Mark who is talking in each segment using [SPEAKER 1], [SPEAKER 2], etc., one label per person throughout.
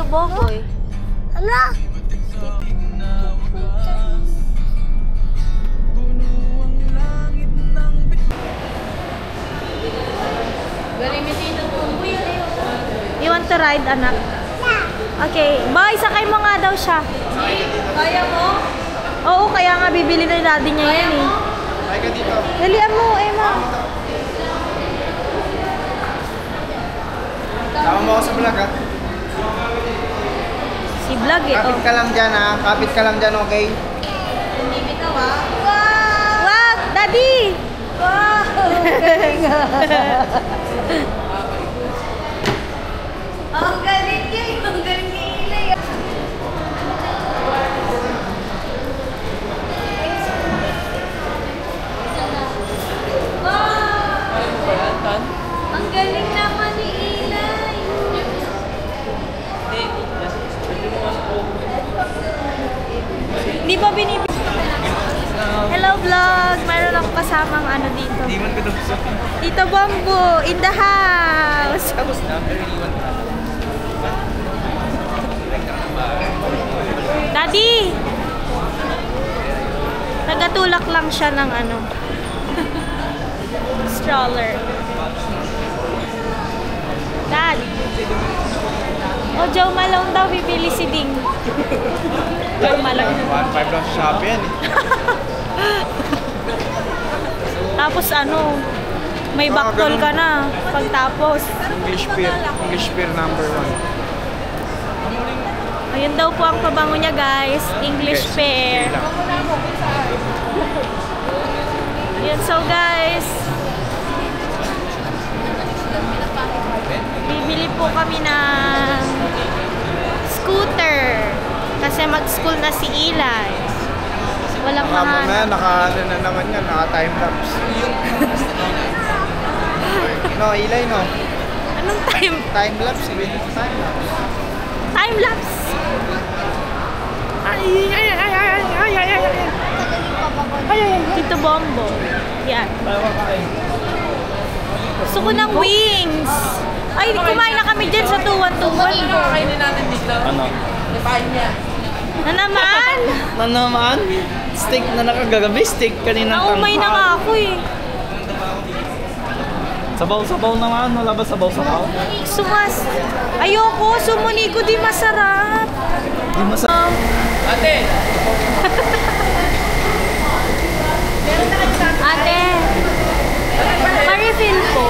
[SPEAKER 1] Boboy.
[SPEAKER 2] Ano?
[SPEAKER 1] You want to ride, anak? Okay. Boy, sakay mo nga daw siya.
[SPEAKER 3] Kaya mo?
[SPEAKER 1] Oo, kaya nga bibili na daddy niya yan eh.
[SPEAKER 4] Ay ka dito.
[SPEAKER 1] Dalian mo, Emma.
[SPEAKER 4] Tama mo ako sa vlog ha.
[SPEAKER 1] Si vlog eh.
[SPEAKER 4] Kapit ka lang dyan ha. Kapit ka lang dyan, okay?
[SPEAKER 3] Hindi bitaw ha?
[SPEAKER 1] Wag! Daddy!
[SPEAKER 3] Wow! Ang galing niya! Ang galing niya ilay! Ang galing naman ni Ilay!
[SPEAKER 1] Di ba binibig? Hello vlog! Mayroon akong kasamang ano dito.
[SPEAKER 4] Hindi man ko ito gusto.
[SPEAKER 1] Tito Bombo in the house!
[SPEAKER 4] Tapos na, pero iniwan ka.
[SPEAKER 1] Daddy! Nagatulak lang siya ng ano. Stroller. Dad! O, Joe Malone daw, bibili si Ding. Joe Malone.
[SPEAKER 4] 1.5 lang sa Shopee yan eh.
[SPEAKER 1] Tapos ano, may baktol ka na pagtapos.
[SPEAKER 4] English beer number 1.
[SPEAKER 1] Ayun daw po ang pabango niya guys, English pear. Ayun, so guys, bibili po kami ng scooter kasi mag-school na si Eli. Walang mga
[SPEAKER 4] Mamaya, naka-ano na naman yan, naka-time-lapse. No, Eli, no?
[SPEAKER 1] Anong time?
[SPEAKER 4] Time-lapse, time-lapse.
[SPEAKER 1] Time-lapse! Ay, Tito Bombo. Yan. Gusto ko ng wings. Ay, kumain na kami dyan sa 2-1-2-1.
[SPEAKER 3] Kainin natin dito.
[SPEAKER 4] Ano?
[SPEAKER 3] Napain niya.
[SPEAKER 1] Na naman?
[SPEAKER 4] Na naman? Steak na nakagagabi, steak kanina.
[SPEAKER 1] Naumay na nga ako eh.
[SPEAKER 4] Sabaw-sabaw naman, wala ba sabaw-sabaw?
[SPEAKER 1] Sumas. Ayoko, sumuni ko di masarap.
[SPEAKER 4] Di masarap.
[SPEAKER 3] Ate!
[SPEAKER 1] Ate, ma-refill po.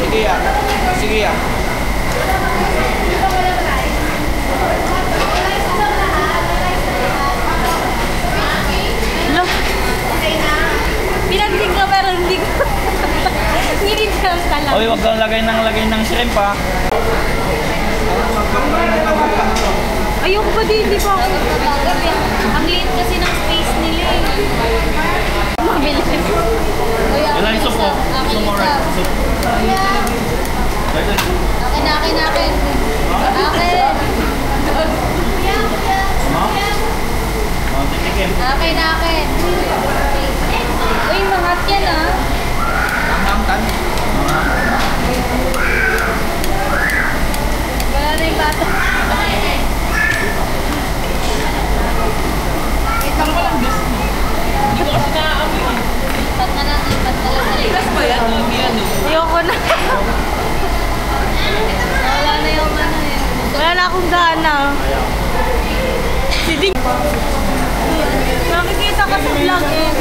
[SPEAKER 4] Sige ya. Sige ya.
[SPEAKER 1] Look. Pinagdig ka pero hindi ko. Ngirit ka lang.
[SPEAKER 4] Oy, wag kang lagay ng shrimp ha.
[SPEAKER 1] Ayoko ba di pa ako.
[SPEAKER 3] Ang liit kasi ng space nila eh.
[SPEAKER 1] Mabilis.
[SPEAKER 4] Ilan yung supo? Sumo right?
[SPEAKER 3] Akin, akin, akin. Akin. Akin, akin. Uy, mangat yan ah.
[SPEAKER 4] Tang-tang-tan.
[SPEAKER 3] Wala na yung bata.
[SPEAKER 4] Parang walang Disney. Hindi ko kasi naaamoy eh.
[SPEAKER 3] Ipat na lang, ipat na lang.
[SPEAKER 4] Ikas ba yan?
[SPEAKER 1] Ayoko na.
[SPEAKER 3] Wala na yung ano eh.
[SPEAKER 1] Wala na akong gana. Si Ding. Nakikita ka sa vlog eh.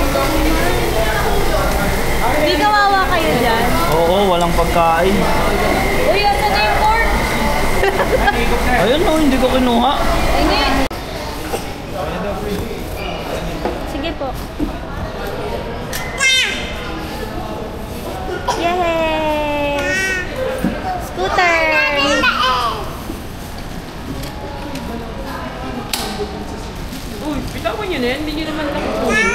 [SPEAKER 1] Hindi kawawa kayo dyan.
[SPEAKER 4] Oo, walang pagkain.
[SPEAKER 3] Uy, asan na yung pork?
[SPEAKER 4] Ayun no, hindi ko kinuha.
[SPEAKER 3] Hindi.
[SPEAKER 1] Sige po. Yay! Scooter!
[SPEAKER 5] Uy, bitawan nyo na yan. Hindi nyo naman nakukunin.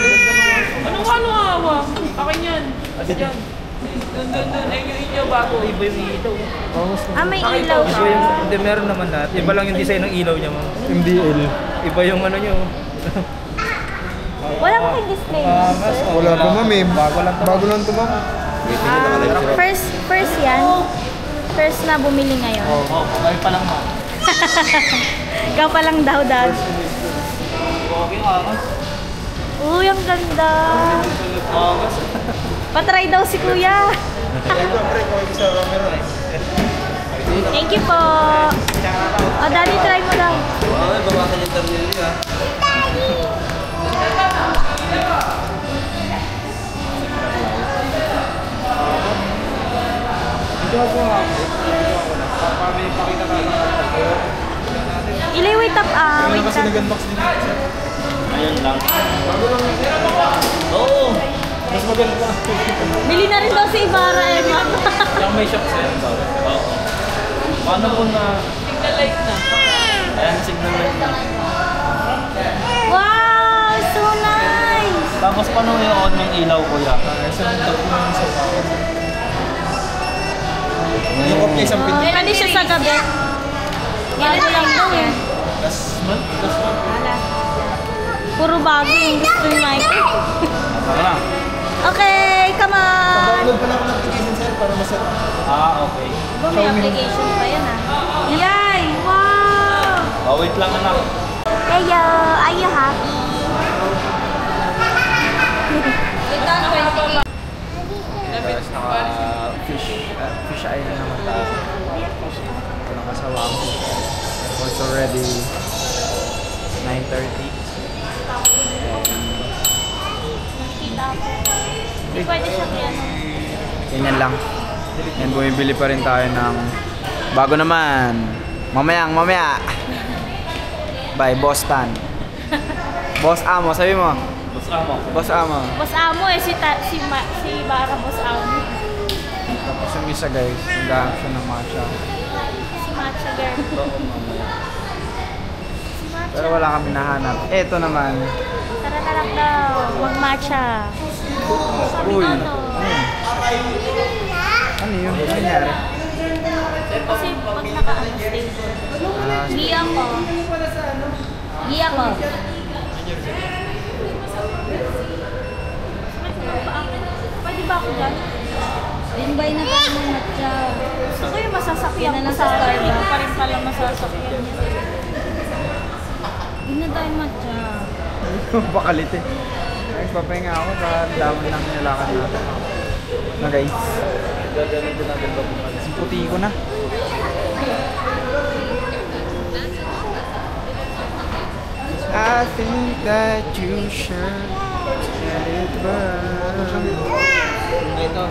[SPEAKER 5] Anong awa? Akin yan. Yan. Doon. Ayun yung inyo bago. Iba yung ilaw.
[SPEAKER 1] Ah, may ilaw
[SPEAKER 4] Iba
[SPEAKER 1] siya.
[SPEAKER 4] yung, hindi, meron naman lahat. Iba lang yung design ng ilaw niya, ma'am. MDL. Iba yung ano nyo.
[SPEAKER 1] Wala ba kayong display, sir?
[SPEAKER 2] Wala pa ma'am eh. Bago lang ito ma'am.
[SPEAKER 1] First yan. First na bumili ngayon.
[SPEAKER 4] Oo, ngayon pa lang ma'am.
[SPEAKER 1] Ikaw pa lang daw, Dad.
[SPEAKER 4] Okay, angas.
[SPEAKER 1] Uy, ang ganda.
[SPEAKER 4] Angas.
[SPEAKER 1] Patry daw si Kuya. Thank you po. O, Daddy, try mo daw.
[SPEAKER 4] Okay, bawasan yung tornilyo ha. Ito ako nga. May pakita ka lang.
[SPEAKER 1] Ilay, wait up. Wait up.
[SPEAKER 2] Nag-unbox din dito.
[SPEAKER 4] Ayun lang. Oo.
[SPEAKER 2] Mas maganda.
[SPEAKER 1] Bili na rin daw si Ibarra, Emma.
[SPEAKER 4] Yung may shop sa'yo daw. Oo. Paano po na...
[SPEAKER 5] Signal light na.
[SPEAKER 4] Ayan, signal light na.
[SPEAKER 1] Wow, so nice.
[SPEAKER 4] Tapos paano i-on yung ilaw, kuya?
[SPEAKER 2] Isang tatlo lang sa bawas. Yung kopya isang pinto.
[SPEAKER 1] Pwede siya sa gabi. Bago lang daw eh.
[SPEAKER 2] Last month.
[SPEAKER 1] Puro bago yung gusto ni Michael.
[SPEAKER 4] Saka na.
[SPEAKER 1] Okay, come on.
[SPEAKER 2] Download pa lang ako ng application sir para maset.
[SPEAKER 4] Okay.
[SPEAKER 1] Diba may application pa yan ah? Yay! Wow!
[SPEAKER 4] Oh, wait lang anak.
[SPEAKER 1] Heyo, are you happy?
[SPEAKER 4] Guys, fish eye na naman tayo. Ito ng kasawa ko. It's already 9:30.
[SPEAKER 1] Hindi pwede siyang yan.
[SPEAKER 6] Ganyan lang. Yan, bumibili pa rin tayo ng bago naman. Mamaya. By Boss Tan. Boss Amo, sabi mo.
[SPEAKER 4] Boss Amo.
[SPEAKER 6] Boss Amo.
[SPEAKER 1] Boss Amo eh, si Bara Boss Amo.
[SPEAKER 6] Tapos yung isa guys, naghahanap siya ng matcha.
[SPEAKER 1] Si Matcha Girl. Si Matcha.
[SPEAKER 6] Pero wala kami nahanap. Eto naman.
[SPEAKER 1] Tara na lang daw, wag matcha. Sabi
[SPEAKER 6] Uy.
[SPEAKER 1] na to.
[SPEAKER 6] Ano yun? Ano nangyari?
[SPEAKER 1] Kasi pag naka-stay. Giya ko. Pwede ba ako dyan?
[SPEAKER 3] Invay na tayo ng matcha.
[SPEAKER 1] Gusto ko yung masasakyan
[SPEAKER 3] Yan na
[SPEAKER 1] ko
[SPEAKER 3] lang sa Starbucks.
[SPEAKER 1] Hindi ko pa rin pala masasakyan niya.
[SPEAKER 3] Hindi na tayo matcha.
[SPEAKER 6] Bakalit eh. Guys, papahinga ako para daman lang nilakad natin. Na guys.
[SPEAKER 4] Gagamitin natin ba po?
[SPEAKER 6] Puti ko na. I think that you should let it burn.
[SPEAKER 4] Ito.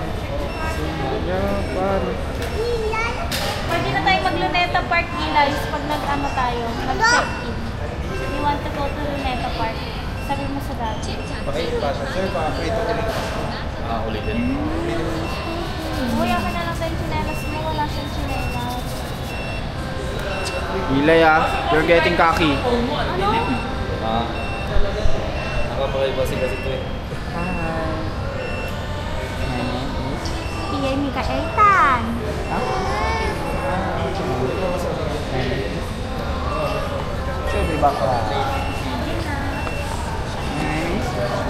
[SPEAKER 1] Pwede na tayo mag-Luneta Park, guys, pag nag-ano tayo, nag-check-in. We want to go to Luneta Park. Sabi mo sa dati.
[SPEAKER 2] Pakipasa sir, pakapito ko rin.
[SPEAKER 4] Ulitin.
[SPEAKER 1] Uy, akin na lang tayo chinelas mo. Wala siyang chinelas.
[SPEAKER 6] Hilay ah, you're getting cocky.
[SPEAKER 4] Ah. Nakapag-ibasi kasi ito eh.
[SPEAKER 1] Iyay Mika Eitan.
[SPEAKER 6] Sabi ba ka?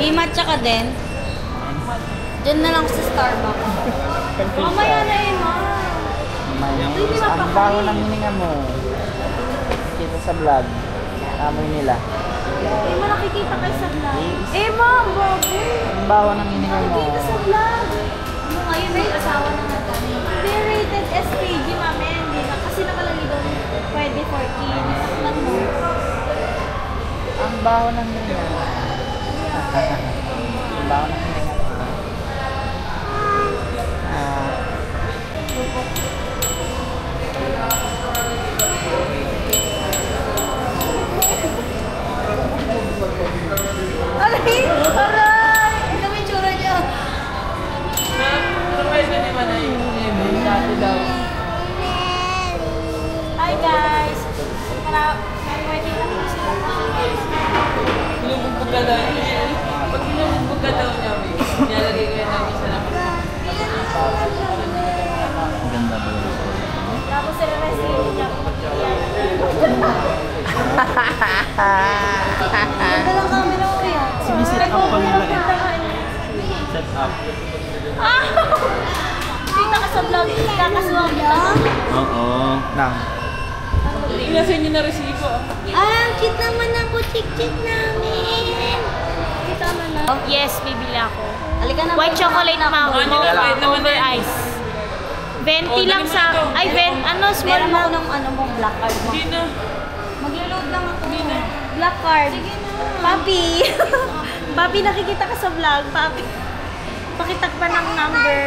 [SPEAKER 3] I-matcha ka din. Diyan na lang sa Starbucks.
[SPEAKER 1] Mamaya na eh, ma.
[SPEAKER 6] Mayonnaise. Ang baho ng hininga mo. Kita sa vlog. Amoy nila.
[SPEAKER 1] Eh, ma, nakikita kayo sa vlog. Eh, ma, bago.
[SPEAKER 6] Ang baho ng hininga mo.
[SPEAKER 1] Nakikita sa vlog. Ano ngayon, may asawa na nga tayo. Hindi rated SPG, mami. Hindi na. Kasi nakalagay doon, pwede 14. Nasaklan mo.
[SPEAKER 6] Ang baho ng hininga mo. Ang baho ng hininga mo.
[SPEAKER 3] Aray! Aray! Ito yung tsura niya.
[SPEAKER 5] Pwede naman ay dati daw.
[SPEAKER 1] Hi, guys. Pwede na po sila kasi.
[SPEAKER 5] Pinubugbog ka daw. Pag pinubugbog ka daw niya, nilalagay ko yan namin sa lakas.
[SPEAKER 4] Ganda ba yun?
[SPEAKER 1] Tapos sila rescue niya.
[SPEAKER 3] Ganda lang kami ng kuya.
[SPEAKER 4] up pa nila eh. Set up.
[SPEAKER 1] Ah! Kita ka sa vlog, kakasuwang kita.
[SPEAKER 4] Oo.
[SPEAKER 6] Nang.
[SPEAKER 5] Tingnan sa inyo na resibo.
[SPEAKER 3] Ah, cute naman ang butik-chik namin. Kita mo na.
[SPEAKER 1] Yes, bibili ako.
[SPEAKER 3] Halika na.
[SPEAKER 1] White chocolate mango.
[SPEAKER 5] Ano na, wait naman
[SPEAKER 1] Over
[SPEAKER 5] na.
[SPEAKER 1] ice. 20
[SPEAKER 5] Oh,
[SPEAKER 1] lang
[SPEAKER 5] dali mo
[SPEAKER 1] sa...
[SPEAKER 5] ito.
[SPEAKER 1] Ay, small
[SPEAKER 3] Meron
[SPEAKER 1] na.
[SPEAKER 3] ako ng ano mo, black card mo.
[SPEAKER 5] Hindi na.
[SPEAKER 3] Maglo-load lang ako.
[SPEAKER 5] Hindi na.
[SPEAKER 1] Black card. Papi. Papi, nakikita ka sa vlog. Papi. Pakitak pa ng number.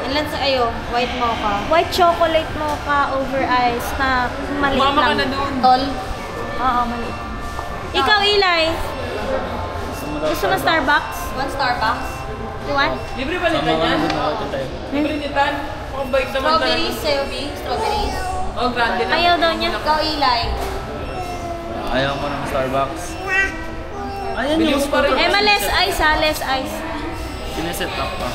[SPEAKER 3] Ilan sa kayo? White mocha.
[SPEAKER 1] White chocolate mocha over ice na maliit
[SPEAKER 5] Mama ka
[SPEAKER 1] lang.
[SPEAKER 5] na doon.
[SPEAKER 3] Tol.
[SPEAKER 1] Oo, maliit. Ikaw, Eli. Gusto mo Starbucks?
[SPEAKER 3] One Starbucks.
[SPEAKER 1] You want?
[SPEAKER 5] Libre ba nita niyan? Libre nita? Pakabait naman
[SPEAKER 3] Strawberries, sa'yo, B. Strawberries.
[SPEAKER 5] Oh, grande lang.
[SPEAKER 1] Ayaw daw niya.
[SPEAKER 3] Ikaw, Eli.
[SPEAKER 4] Ayaw mo ng Starbucks. Ayan
[SPEAKER 5] Bili
[SPEAKER 4] yung
[SPEAKER 5] mo pa rin.
[SPEAKER 1] Less ice ha, less ice.
[SPEAKER 4] sineset up pa.